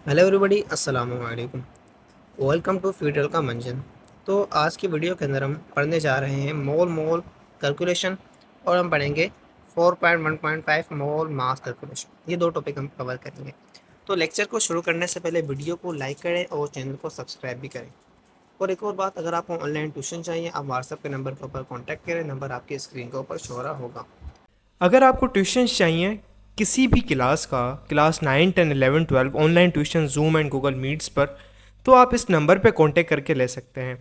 Hello everybody, अस्सलाम वालेकुम। Welcome to future का मंजन। तो आज की वीडियो के अंदर हम पढ़ने जा रहे हैं मोल मोल कैलकुलेशन, और हम पढ़ेंगे 4.1.5 मोल मास कैलकुलेशन। ये दो टॉपिक हम कवर करेंगे। तो लेक्चर को शुरू करने से पहले वीडियो को लाइक करें और चैनल को सब्सक्राइब भी करें। और एक और बात, अगर आपको ऑनलाइन ट्यूशन चाहिए आप व्हाट्सएप के नंबर के ऊपर कॉन्टैक्ट करें। नंबर आपकी स्क्रीन के ऊपर शो हो रहा होगा। अगर आपको ट्यूशन चाहिए किसी भी क्लास का, class 9, 10, 11, 12 online tuition zoom and Google meets पर, तो आप इस नंबर पे कांटेक्ट करके ले सकते हैं।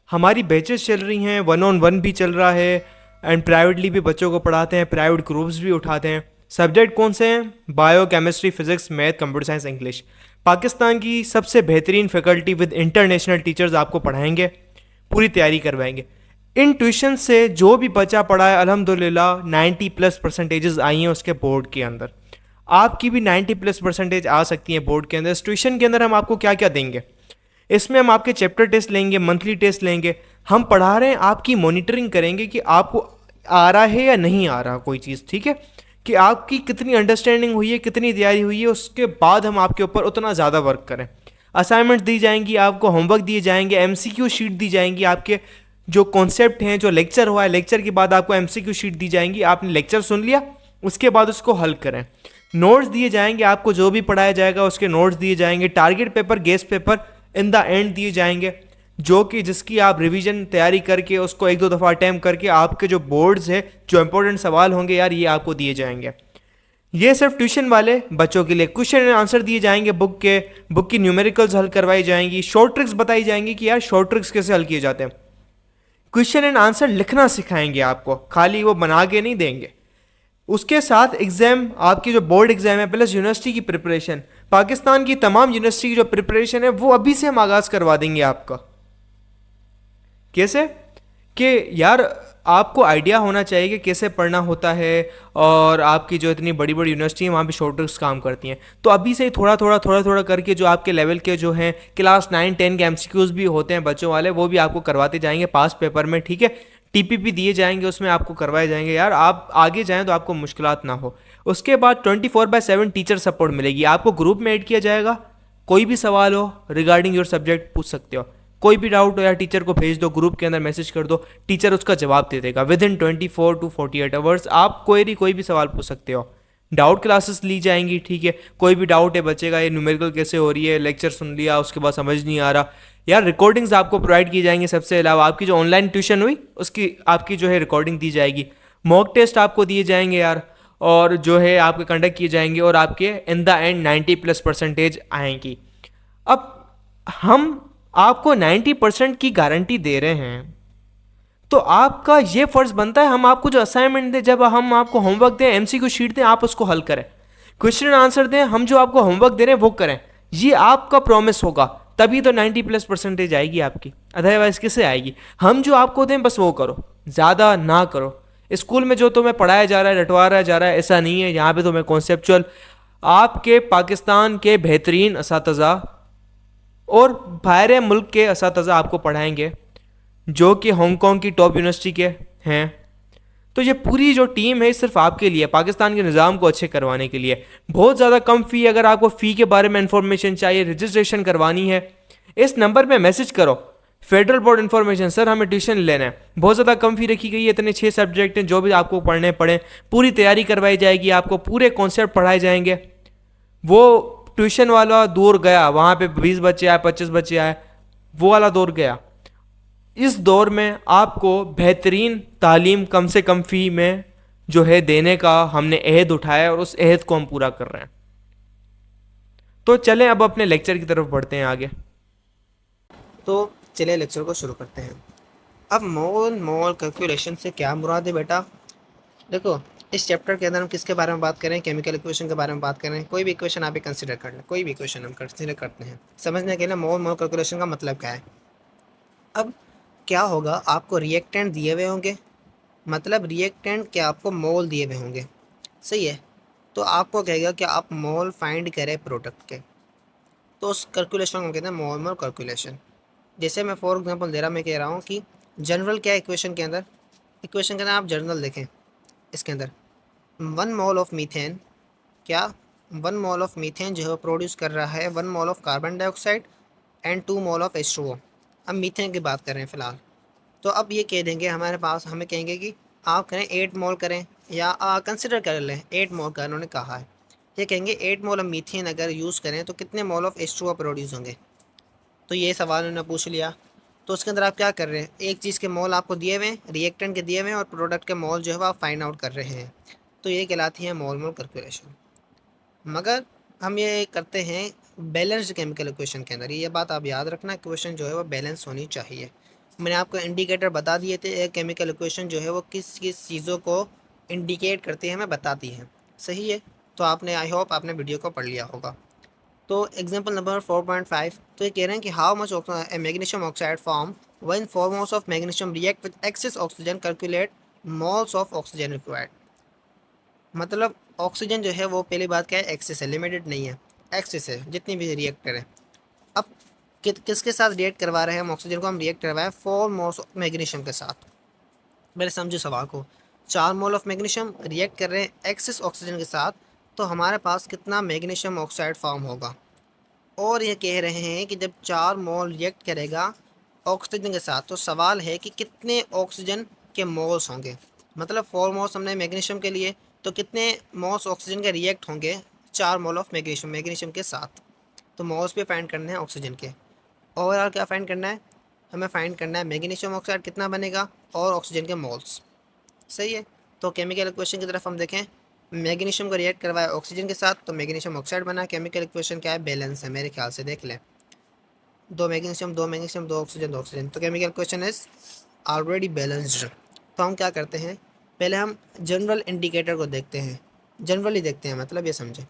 हमारी बैचेस चल रही हैं, वन ऑन वन भी चल रहा है एंड प्राइवेटली भी बच्चों को पढ़ाते हैं, प्राइवेट ग्रुप्स भी उठाते हैं। सब्जेक्ट कौन से हैं? Bio, chemistry, physics, math, computer science, English. Pakistan की सबसे बेहतरीन फैकल्टी विद इंटरनेशनल टीचर्स आपको पढ़ाएंगे, पूरी तैयारी करवाएंगे। इन ट्यूशन से जो भी बच्चा पढ़ा है अल्हम्दुलिल्लाह 90+ परसेंटेजेस आई हैं उसके बोर्ड के अंदर। आपकी भी 90+ परसेंटेज आ सकती है बोर्ड के अंदर। इस ट्यूशन के अंदर हम आपको क्या क्या देंगे? इसमें हम आपके चैप्टर टेस्ट लेंगे, मंथली टेस्ट लेंगे। हम पढ़ा रहे हैं, आपकी मॉनिटरिंग करेंगे कि आपको आ रहा है या नहीं आ रहा कोई चीज़, ठीक है, कि आपकी कितनी अंडरस्टैंडिंग हुई है, कितनी तैयारी हुई है। उसके बाद हम आपके ऊपर उतना ज़्यादा वर्क करें। असाइनमेंट दी जाएंगी, आपको होमवर्क दिए जाएंगे, एमसीक्यू शीट दी जाएंगी। आपके जो कॉन्सेप्ट हैं, जो लेक्चर हुआ है, लेक्चर के बाद आपको एमसीक्यू शीट दी जाएंगी। आपने लेक्चर सुन लिया, उसके बाद उसको हल करें। नोट्स दिए जाएंगे, आपको जो भी पढ़ाया जाएगा उसके नोट्स दिए जाएंगे। Target paper, guest paper in the end दिए जाएंगे, जो कि जिसकी आप रिवीजन तैयारी करके उसको एक दो दफ़ा अटैम्प्ट करके आपके जो बोर्ड्स है, जो इंपॉर्टेंट सवाल होंगे यार, ये आपको दिए जाएंगे। ये सिर्फ ट्यूशन वाले बच्चों के लिए। क्वेश्चन एंड आंसर दिए जाएंगे, बुक की न्यूमेरिकल्स हल करवाई जाएंगी, शॉर्ट ट्रिक्स बताई जाएंगी कि यार शॉर्ट ट्रिक्स कैसे हल किए जाते हैं। क्वेश्चन एंड आंसर लिखना सिखाएंगे आपको, खाली वो बना के नहीं देंगे। उसके साथ एग्जाम, आपकी जो बोर्ड एग्जाम है प्लस यूनिवर्सिटी की प्रिपरेशन, पाकिस्तान की तमाम यूनिवर्सिटी की जो प्रिपरेशन है वो अभी से हम आगाज़ करवा देंगे आपका। कैसे? कि यार आपको आइडिया होना चाहिए कि कैसे पढ़ना होता है। और आपकी जो इतनी बड़ी बड़ी यूनिवर्सिटी है वहाँ पे शॉर्ट ट्रिक्स काम करती हैं, तो अभी से ही थोड़ा थोड़ा करके जो आपके लेवल के जो हैं क्लास 9, 10 के एमसीक्यूज़ भी होते हैं बच्चों वाले, वो भी आपको करवाते जाएंगे पास पेपर में, ठीक है। टीपीपी दिए जाएंगे, उसमें आपको करवाए जाएंगे यार, आप आगे जाएं तो आपको मुश्किलात ना हो। उसके बाद 24/7 टीचर सपोर्ट मिलेगी आपको, ग्रुप में ऐड किया जाएगा। कोई भी सवाल हो रिगार्डिंग योर सब्जेक्ट पूछ सकते हो। कोई भी डाउट हो या टीचर को भेज दो, ग्रुप के अंदर मैसेज कर दो, टीचर उसका जवाब दे देगा विद इन 24 to 48 आवर्स। आप कोई भी सवाल पूछ सकते हो। डाउट क्लासेस ली जाएंगी, ठीक है। कोई भी डाउट है बच्चे का, ये न्यूमेरिकल कैसे हो रही है, लेक्चर सुन लिया उसके बाद समझ नहीं आ रहा, यार रिकॉर्डिंग्स आपको प्रोवाइड की जाएंगी। सबसे अलावा आपकी जो ऑनलाइन ट्यूशन हुई उसकी आपकी जो है रिकॉर्डिंग दी जाएगी। मॉक टेस्ट आपको दिए जाएंगे यार, और जो है आपके कंडक्ट किए जाएंगे, और आपके इन द एंड 90+परसेंटेज आएंगी। अब हम आपको 90% की गारंटी दे रहे हैं, तो आपका ये फर्ज बनता है हम आपको जो असाइनमेंट दें, जब हम आपको होमवर्क दें, एमसीक्यू शीट दें, आप उसको हल करें। क्वेश्चन आंसर दें, हम जो आपको होमवर्क दे रहे हैं वो करें। ये आपका प्रॉमिस होगा, तभी तो 90+परसेंटेज आएगी आपकी। अदरवाइज किसे आएगी? हम जो आपको दें बस वो करो, ज़्यादा ना करो। स्कूल में जो तुम्हें पढ़ाया जा रहा है, रटवाया जा रहा है, ऐसा नहीं है। यहाँ पे तुम्हें कॉन्सेप्चुअल आपके पाकिस्तान के बेहतरीन असातिज़ा और बाहर मुल्क के असातिज़ा आपको पढ़ाएंगे, जो कि हांगकांग की टॉप यूनिवर्सिटी के हैं। तो ये पूरी जो टीम है सिर्फ आपके लिए, पाकिस्तान के निज़ाम को अच्छे करवाने के लिए। बहुत ज़्यादा कम फ़ी। अगर आपको फ़ी के बारे में इंफॉर्मेशन चाहिए, रजिस्ट्रेशन करवानी है, इस नंबर पे मैसेज करो। फेडरल बोर्ड इन्फॉर्मेशन, सर हमें ट्यूशन लेना है, बहुत ज़्यादा कम फ़ी रखी गई है, इतने 6 सब्जेक्ट हैं, जो भी आपको पढ़ने पड़े, पूरी तैयारी करवाई जाएगी, आपको पूरे कॉन्सेप्ट पढ़ाए जाएंगे। वो ट्यूशन वाला दौर गया, वहाँ पे 20 बच्चे आए, 25 बच्चे आए, वो वाला दौर गया। इस दौर में आपको बेहतरीन तालीम कम से कम फ़ी में जो है देने का हमने अहद उठाया, और उस अहद को हम पूरा कर रहे हैं। तो चलें अब अपने लेक्चर की तरफ बढ़ते हैं आगे। तो चलिए लेक्चर को शुरू करते हैं। अब मोल मोल कैलकुलेशन से क्या मुराद है बेटा? देखो, इस चैप्टर के अंदर हम किसके बारे में बात करें? केमिकल इक्वेशन के बारे में बात करें। कोई भी इक्वेशन आप कंसिडर कर लें, कोई भी इक्वेशन हम कंसिडर करते हैं, समझने के लिए मोल मोल कैलकुलेशन का मतलब क्या है। अब क्या होगा, आपको रिएक्टेंट दिए हुए होंगे, मतलब रिएक्टेंट के आपको मोल दिए हुए होंगे, सही है। तो आपको कहेगा कि आप मोल फाइंड करें प्रोडक्ट के, तो उस कैलकुलेशन को कहते हैं मोल मोल कैलकुलेशन। जैसे मैं फॉर एग्जांपल दे रहा, मैं कह रहा हूँ कि जनरल क्या है इक्वेशन के अंदर, इक्वेशन के अंदर आप जनरल देखें, इसके अंदर 1 मोल ऑफ मीथेन क्या 1 मोल ऑफ मीथेन जो है वो प्रोड्यूस कर रहा है 1 mole of carbon dioxide and 2 mole of H2O। अब मीथेन की बात कर रहे हैं फ़िलहाल। तो अब ये कह देंगे हमारे पास, हमें कहेंगे कि आप करें 8 मोल करें, या कंसिडर कर लें 8 मोल का उन्होंने कहा है। ये कहेंगे 8 मोल ऑफ मीथेन अगर यूज़ करें तो कितने मोल ऑफ H2O प्रोड्यूस होंगे। तो ये सवाल उन्होंने पूछ लिया। तो उसके अंदर आप क्या कर रहे हैं, एक चीज़ के मोल आपको दिए हुए हैं, रिएक्टेंट के दिए हुए हैं, और प्रोडक्ट के मोल जो है वो आप फाइंड आउट कर रहे हैं। तो ये कहलाती है मोल मोल कैलकुलेशन। मगर हम ये करते हैं बैलेंस्ड केमिकल इक्वेशन के अंदर। ये बात आप याद रखना, क्वेश्चन जो है वो बैलेंस होनी चाहिए। मैंने आपको इंडिकेटर बता दिए थे, एक केमिकल इक्वेशन जो है वो किस किस चीज़ों को इंडिकेट करती है, हमें बताती है। सही है। तो आपने, आई होप आपने वीडियो को पढ़ लिया होगा। तो एग्जांपल नंबर 4.5, तो ये कह रहे हैं कि how much magnesium oxide form when 4 moles of magnesium react with excess oxygen, calculate moles of oxygen required. मतलब ऑक्सीजन जो है वो पहली बात क्या है, एक्सेस है, लिमिटेड नहीं है, एक्सेस है, जितनी भी रिएक्ट करें। अब किसके साथ रिएक्ट करवा रहे हैं हम ऑक्सीजन को, हम रिएक्ट करवाएं 4 मोल्स ऑफ मैग्नीशियम के साथ। पहले समझो सवाल को, 4 मोल ऑफ मैग्नीशियम रिएक्ट कर रहे हैं एक्सेस ऑक्सीजन के साथ, तो हमारे पास कितना मैग्नीशियम ऑक्साइड फॉर्म होगा। और ये कह रहे हैं कि जब 4 मोल रिएक्ट करेगा ऑक्सीजन के साथ, तो सवाल है कि कितने ऑक्सीजन के मोल्स होंगे। मतलब 4 मोल्स हमने मैग्नीशियम के लिए, तो कितने मोल्स ऑक्सीजन के रिएक्ट होंगे 4 मोल ऑफ मैग्नीशियम के साथ। तो मोल्स भी फाइंड करने हैं ऑक्सीजन के। ओवरऑल क्या फाइंड करना है, हमें फाइंड करना है मैग्नीशियम ऑक्साइड कितना बनेगा और ऑक्सीजन के मोल्स। सही है। तो केमिकल इक्वेशन की तरफ हम देखें, मैग्नीशियम को रिएक्ट करवाया ऑक्सीजन के साथ तो मैग्नीशियम ऑक्साइड बना। केमिकल इक्वेशन क्या है, बैलेंस है मेरे ख्याल से, देख लें, 2 मैग्नीशियम 2 मैग्नीशियम 2 ऑक्सीजन 2 ऑक्सीजन, तो chemical equation is already balanced. तो हम क्या करते हैं, पहले हम जनरल इंडिकेटर को देखते हैं, जनरली देखते हैं, मतलब ये समझें।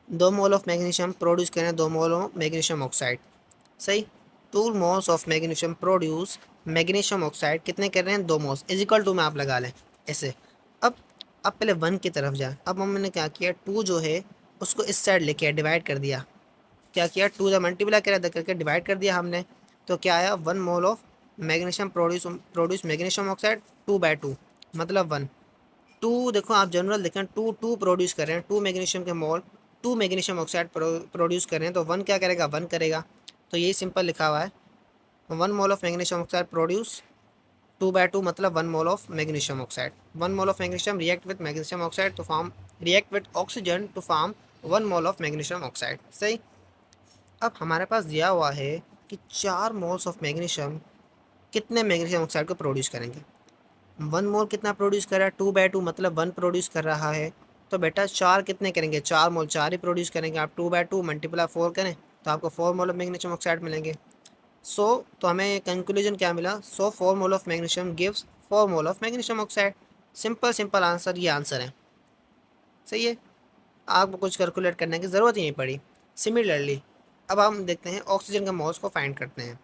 2 मोल ऑफ मैग्नीशियम प्रोड्यूस करें 2 मोल ऑफ मैग्नीशियम ऑक्साइड। सही। 2 moles of magnesium produce magnesium oxide, कितने कर रहे हैं, 2 मोल्स, इज इक्वल टू में आप लगा लें ऐसे। अब अब पहले 1 की तरफ जाए। अब हमने क्या किया, 2 जो है उसको इस साइड लेके आया, डिवाइड कर दिया। क्या किया, 2 जब मल्टीप्लाई करा करके डिवाइड कर दिया हमने, तो क्या आया, 1 mole of magnesium produce magnesium oxide 2/2, मतलब 1। 2 देखो आप जनरल देखें, 2 प्रोड्यूस कर रहे हैं, 2 मैग्नीशियम के मोल 2 मैग्नीशियम ऑक्साइड प्रोड्यूस कर रहे हैं, तो 1 क्या करेगा, 1 करेगा। तो यही सिंपल लिखा हुआ है, 1 mole of magnesium oxide produce 2/2, मतलब 1 mole of magnesium oxide. 1 mole of magnesium react with magnesium oxide to form, react with oxygen to form 1 mole of magnesium oxide. सही। अब हमारे पास दिया हुआ है कि 4 मोल्स ऑफ मैग्नीशियम कितने मैग्नीशियम ऑक्साइड को प्रोड्यूस करेंगे। 1 मोल कितना प्रोड्यूस कर रहा है, 2/2, मतलब 1 प्रोड्यूस कर रहा है। तो बेटा 4 कितने करेंगे, 4 मोल 4 ही प्रोड्यूस करेंगे। आप 2/2 मल्टीप्लाई 4 करें तो आपको 4 मोल ऑफ मैग्नीशियम ऑक्साइड मिलेंगे। तो हमें कंक्लूजन क्या मिला, 4 mole of magnesium gives 4 mole of magnesium oxide. Simple simple answer, ये आंसर है। सही है। आपको कुछ कैलकुलेट करने की ज़रूरत ही नहीं पड़ी। सिमिलरली अब हम देखते हैं ऑक्सीजन के मोल्स को फाइंड करते हैं।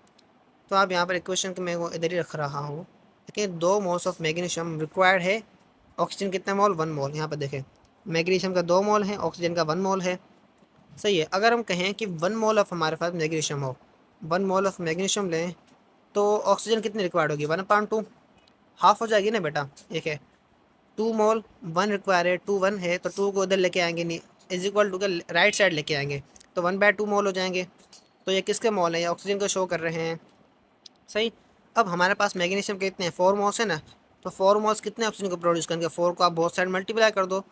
तो आप यहाँ पर इक्वेशन के मैं वो इधर ही रख रहा हूँ। देखिए 2 मोल्स ऑफ मैग्नीशियम रिक्वायर्ड है, ऑक्सीजन कितना मोल, 1 मोल। यहाँ पर देखें मैग्नीशियम का 2 मोल है, ऑक्सीजन का 1 मोल है। सही है। अगर हम कहें कि 1 मोल ऑफ हमारे पास मैग्नीशियम हो, 1 मोल ऑफ मैग्नीशियम लें, तो ऑक्सीजन कितनी रिक्वायर्ड होगी, 1/2, हाफ हो जाएगी ना बेटा। ठीक है, 2 मोल 1 रिक्वायर है, 2 1 है, तो 2 को इधर लेके आएंगे, नहीं इज इक्वल टू के राइट साइड लेके आएंगे, तो 1/2 मोल हो जाएंगे। तो ये किसके मोल हैं, ये ऑक्सीजन को शो कर रहे हैं। सही। अब हमारे पास मैग्नीशियम के कितने हैं, 4 मोल्स है ना, तो 4 मोल्स कितने ऑक्सीजन को प्रोड्यूस करेंगे, 4 को आप बहुत साइड मल्टीप्लाई कर दो।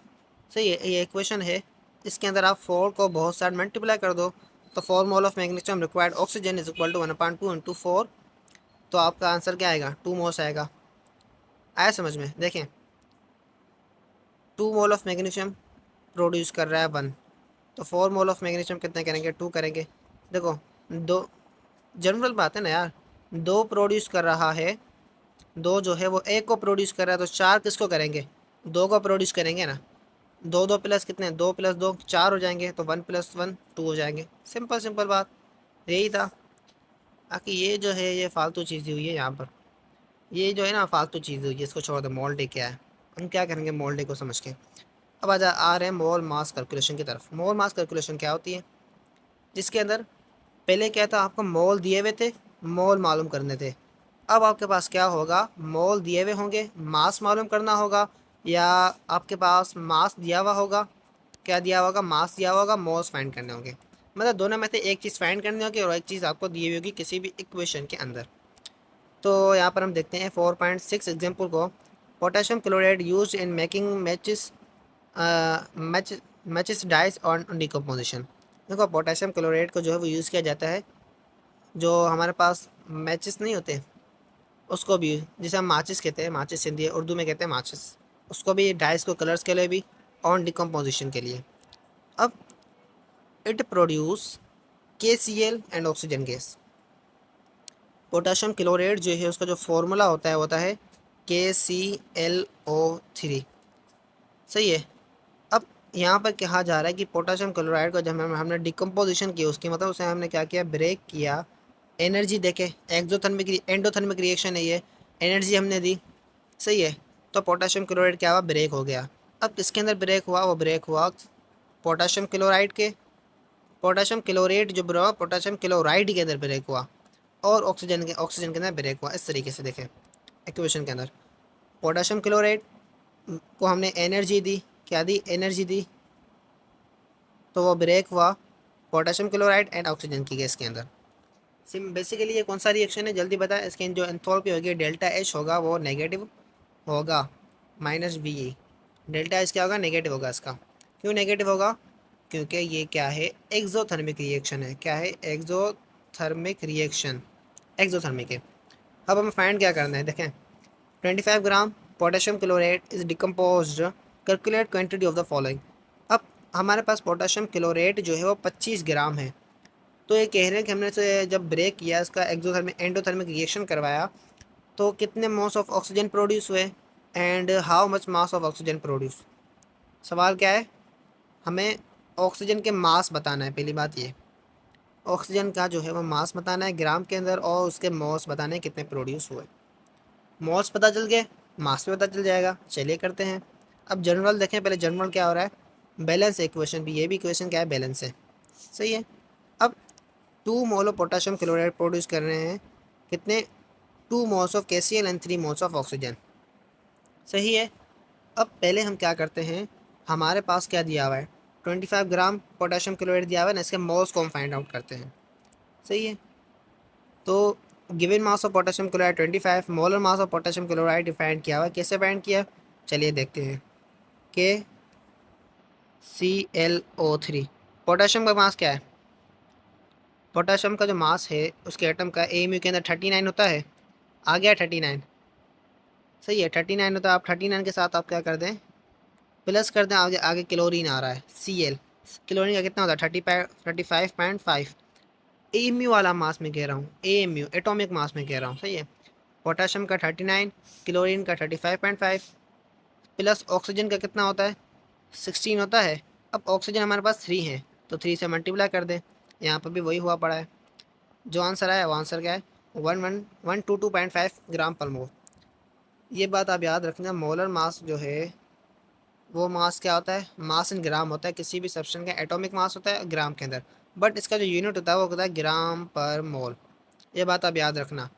सही है, ये इक्वेशन है, इसके अंदर आप 4 को बहुत साइड मल्टीप्लाई कर दो, तो 4 mole of magnesium required oxygen is equal to 1/2 into 4। तो आपका आंसर क्या आएगा, 2 मोल्स आएगा। आया समझ में। देखें 2 मोल ऑफ मैग्नीशियम प्रोड्यूस कर रहा है 1, तो 4 मोल ऑफ मैग्नीशियम कितने करेंगे, 2 करेंगे। देखो दो, जनरल बात है ना यार, 2 प्रोड्यूस कर रहा है, 2 जो है वो 1 को प्रोड्यूस कर रहा है, तो 4 किसको करेंगे, 2 को प्रोड्यूस करेंगे ना। 2 2 प्लस कितने, 2 + 2 4 हो जाएंगे, तो 1 + 1 2 हो जाएंगे। सिंपल सिंपल बात, यही था। बाकी ये जो है ये फालतू चीज़ हुई है यहाँ पर, ये जो है ना फालतू चीज़ हुई है, इसको छोड़ दो। मोल डे क्या है, हम क्या करेंगे मोल डे को समझ के। अब आ रहे हैं मोल मास कैलकुलेशन की तरफ। मोल मास कैलकुलेशन क्या होती है, जिसके अंदर पहले क्या था, आपको मोल दिए हुए थे, मोल मालूम करने थे। अब आपके पास क्या होगा, मोल दिए हुए होंगे, मास मालूम करना होगा, या आपके पास मास दिया हुआ होगा, क्या दिया होगा, मास दिया होगा, मोल्स फाइंड करने होंगे। मतलब दोनों में से एक चीज़ फाइंड करनी होगी और एक चीज़ आपको दी हुई होगी किसी भी इक्वेशन के अंदर। तो यहाँ पर हम देखते हैं 4.6 एग्जाम्पल को। Potassium chloride use in making matches matches dice on decomposition. देखो पोटेशियम क्लोराइड को जो है वो यूज़ किया जाता है, जो हमारे पास मैचिस नहीं होते उसको भी, जिसे हम माचिस कहते हैं, माचिस हिंदी उर्दू में कहते हैं माचिस, उसको भी डाइस को कलर्स के लिए भी, ऑन डिकम्पोजिशन के लिए। अब it produce KCl and oxygen gas. Potassium chloride जो है उसका जो फॉर्मूला होता है KClO3। सही है। अब यहाँ पर कहा जा रहा है कि पोटेशियम क्लोराइड को जब हमने डिकम्पोजिशन किया, उसकी मतलब उसे हमने क्या किया, ब्रेक किया, एनर्जी देके, एक्सोथर्मिक एंडोथर्मिक रिएक्शन है ये, एनर्जी हमने दी। सही है। तो पोटेशियम क्लोराइड क्या हुआ, ब्रेक हो गया। अब किसके अंदर ब्रेक हुआ, वो ब्रेक हुआ पोटेशियम क्लोराइड के, पोटेशियम क्लोराइड जो ब्रो पोटेशियम क्लोराइड के अंदर ब्रेक हुआ और ऑक्सीजन के अंदर ब्रेक हुआ। इस तरीके से देखें इक्वेशन के अंदर, पोटेशियम क्लोराइड को हमने एनर्जी दी, क्या दी, एनर्जी दी, तो वो ब्रेक हुआ पोटेशियम क्लोराइड एंड ऑक्सीजन की गैस के अंदर। सिम बेसिकली ये कौन सा रिएक्शन है, जल्दी बताएं। इसकी जो एंथैल्पी होगी डेल्टा एच होगा वो नेगेटिव होगा, -VE। डेल्टा एच क्या होगा, नेगेटिव होगा इसका। क्यों नेगेटिव होगा, क्योंकि ये क्या है, एक्सोथर्मिक रिएक्शन है। क्या है, एक्सोथर्मिक रिएक्शन, एक्सोथर्मिक है। अब हमें फाइंड क्या करना है, देखें 25 gram potassium chloride is decompose, calculate quantity of the following. अब हमारे पास पोटेशियम क्लोराइड जो है वो 25 ग्राम है। तो ये कह रहे हैं कि हमने इसे जब ब्रेक किया, इसका एक्सोथर्मिक एंडोथर्मिक रिएक्शन करवाया, तो कितने मास ऑफ ऑक्सीजन प्रोड्यूस हुए and how much mass of oxygen produce. सवाल क्या है, हमें ऑक्सीजन के मास बताना है। पहली बात ये, ऑक्सीजन का जो है वो मास बताना है ग्राम के अंदर, और उसके मॉस बताने हैं कितने प्रोड्यूस हुए। मॉस पता चल गए, मास भी पता चल जाएगा। चलिए करते हैं। अब जनरल देखें, पहले जनरल क्या हो रहा है, बैलेंस है इक्वेशन भी, ये भी इक्वेशन क्या है, बैलेंस है। सही है। अब 2 mole of potassium chloride produce कर रहे हैं, कितने, 2 moles of KCl and 3 moles of oxygen. सही है। अब पहले हम क्या करते हैं, हमारे पास क्या दिया हुआ है, 25 ग्राम पोटेशियम क्लोराइड दिया हुआ है ना, इसके मोल्स को हम फाइंड आउट करते हैं। सही है। तो given mass of potassium chloride 25, molar mass of potassium chloride defined किया हुआ है। कैसे फाइंड किया, चलिए देखते हैं। KClO3, पोटेशियम का मास क्या है, पोटेशियम का जो मास है उसके एटम का AMU के अंदर 39 होता है। आ गया 39। सही है, 39 होता है। आप 39 के साथ आप क्या कर दें, प्लस कर दें, आगे आगे क्लोरीन आ रहा है Cl। क्लोरीन का कितना होता है, 35.5। AMU वाला मास में कह रहा हूँ, AMU एटॉमिक मास में कह रहा हूँ। सही है। पोटेशियम का 39, क्लोरीन का 35.5, प्लस ऑक्सीजन का कितना होता है, 16 होता है। अब ऑक्सीजन हमारे पास 3 है, तो 3 से मल्टीप्लाई कर दें। यहाँ पर भी वही हुआ पड़ा है। जो आंसर आया वो आंसर क्या है, 122.5 ग्राम पर मोल। ये बात आप याद रखना, मोलर मास जो है वो मास क्या होता है, मास इन ग्राम होता है। किसी भी सब्सटेंस का एटॉमिक मास होता है ग्राम के अंदर, बट इसका जो यूनिट होता है वो होता है ग्राम पर मोल। ये बात आप याद रखना।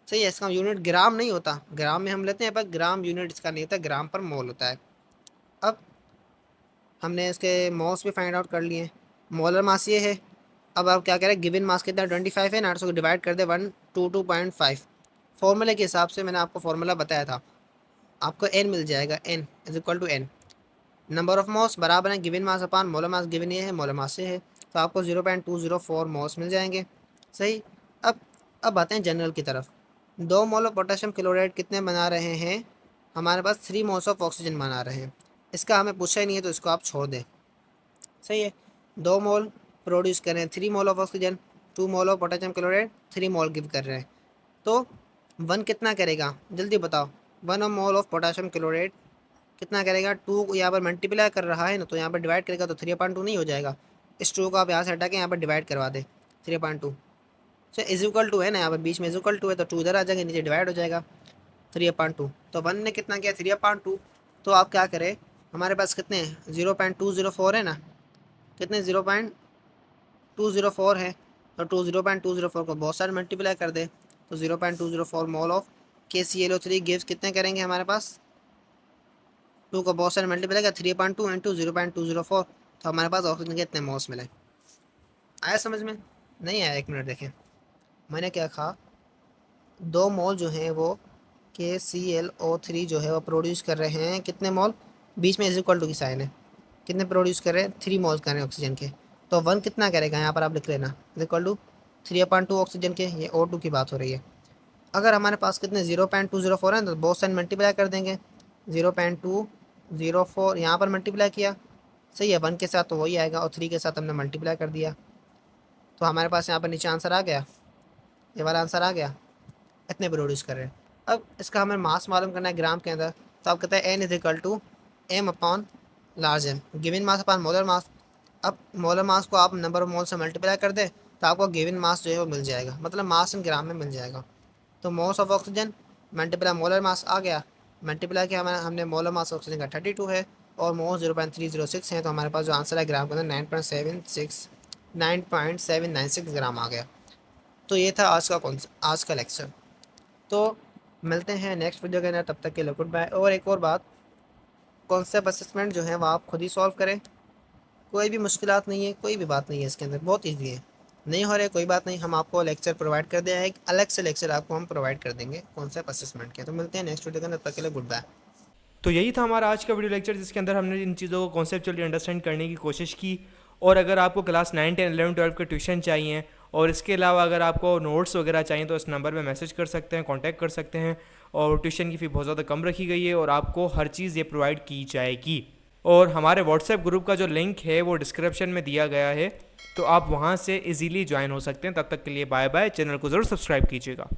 सही है। इसका यूनिट ग्राम नहीं होता, ग्राम में हम लेते हैं पर ग्राम यूनिट इसका नहीं होता, ग्राम पर मोल होता है। अब हमने इसके मॉस भी फाइंड आउट कर लिए। मोलर मास ये है। अब आप क्या करें, गिवन मास कितना 25 है ना, 800 को डिवाइड कर दे 122.5। फॉर्मूले के हिसाब से मैंने आपको फॉर्मूला बताया था, आपको n मिल जाएगा, n is equal to n। Number of mass बराबर है given mass upon molar mass. Given ये है, मोलर मास से है, तो आपको 0.204 मॉस मिल जाएंगे। सही। अब अब आते हैं जनरल की तरफ। 2 मोल ऑफ पोटेशियम क्लोराइड कितने बना रहे हैं, हमारे पास 3 मोल्स ऑफ ऑक्सीजन बना रहे हैं। इसका हमें पूछा ही नहीं है तो इसको आप छोड़ दें। सही है। 2 मोल प्रोड्यूस कर रहे हैं, 3 mole of oxygen, 2 mole of potassium chloride, 3 mole give कर रहे हैं। तो 1 कितना करेगा, जल्दी बताओ। 1 मोल ऑफ पोटेशियम क्लोराइड कितना करेगा, 2 यहाँ पर मल्टीप्लाई कर रहा है ना, तो यहाँ पर डिवाइड करेगा तो 3/2 नहीं हो जाएगा। इस 2 को आप यहाँ से हटा के यहाँ पर डिवाइड करवा दे, 3/2 से इज इक्वल टू है ना, यहाँ पर बीच में इज इक्वल टू है, तो 2 इधर आ जाएगा, नीचे डिवाइड हो जाएगा 3/2। तो 1 ने कितना किया, 3/2। तो आप क्या करें, हमारे पास कितने हैं, 0.204 है ना, कितने 0.204 है, तो 0.204 को बहुत सारे मल्टीप्लाई कर दे, तो 0.204 मोल ऑफ KClO3 गिव्स कितने करेंगे हमारे पास, 2 को बहुत सारे मल्टीप्लाई किया 3/2 इंटू 0.204, तो हमारे पास ऑक्सीजन के इतने मोल्स मिले। आया समझ में? नहीं आया? 1 मिनट देखें, मैंने क्या कहा, 2 मोल जो हैं वो KClO3 जो है वो प्रोड्यूस कर रहे हैं कितने मोल, बीच में इज इक्वल टू की साइन है, कितने प्रोड्यूस कर रहे हैं, 3 मोल्स कर रहे हैं ऑक्सीजन के। तो 1 कितना करेगा यहाँ पर आप लिख लेना, इज इक्वल टू 3/2 ऑक्सीजन के, ये O2 की बात हो रही है। अगर हमारे पास कितने 0.204 है तो बहुत साइन मल्टीप्लाई कर देंगे, 0.204 यहाँ पर मल्टीप्लाई किया, सही है, 1 के साथ तो वही आएगा और 3 के साथ हमने मल्टीप्लाई कर दिया, तो हमारे पास यहाँ पर नीचे आंसर आ गया, ये वाला आंसर आ गया, इतने प्रोड्यूस कर रहे हैं। अब इसका हमें मास मालूम करना है ग्राम के अंदर, तो आप कहते हैं N is equal to M upon large M, given mass upon molar mass. अब मोलर मास को आप नंबर ऑफ मोल से मल्टीप्लाई कर दें तो आपको गिवन मास जो है वो मिल जाएगा, मतलब मास इन ग्राम में मिल जाएगा। तो moles of oxygen multiply molar mass आ गया, मल्टीप्लाई किया हमने मोलर मास ऑक्सीजन का 32 है और मोल 0.306 है, तो हमारे पास जो आंसर है ग्राम के अंदर 9.796 ग्राम आ गया। तो ये था आज का लेक्चर। तो मिलते हैं नेक्स्ट वीडियो के अंदर, तब तक के लिए गुड बाय। और एक और बात, कॉन्सेप्ट असेसमेंट जो है वो आप खुद ही सॉल्व करें, कोई भी मुश्किलात नहीं है, कोई भी बात नहीं है इसके अंदर, बहुत ईजी है। नहीं हो रहे कोई बात नहीं, हम आपको लेक्चर प्रोवाइड कर दें, एक अलग से लेक्चर आपको हम प्रोवाइड कर देंगे कॉन्सेप्ट असेसमेंट के। तो मिलते हैं नेक्स्ट वीडियो के अंदर, तब तक के लिए गुड बाय। तो यही था हमारा आज का वीडियो लेक्चर, जिसके अंदर हमने इन चीज़ों को कॉन्सेप्चुअली अंडरस्टैंड करने की कोशिश की। और अगर आपको क्लास 9, 10, 11, 12 के ट्यूशन चाहिए और इसके अलावा अगर आपको नोट्स वगैरह चाहिए तो इस नंबर पे मैसेज कर सकते हैं, कांटेक्ट कर सकते हैं। और ट्यूशन की फ़ी बहुत ज़्यादा कम रखी गई है और आपको हर चीज़ ये प्रोवाइड की जाएगी। और हमारे व्हाट्सएप ग्रुप का जो लिंक है वो डिस्क्रिप्शन में दिया गया है, तो आप वहाँ से इजीली ज्वाइन हो सकते हैं। तब तक के लिए बाय बाय, चैनल को ज़रूर सब्सक्राइब कीजिएगा।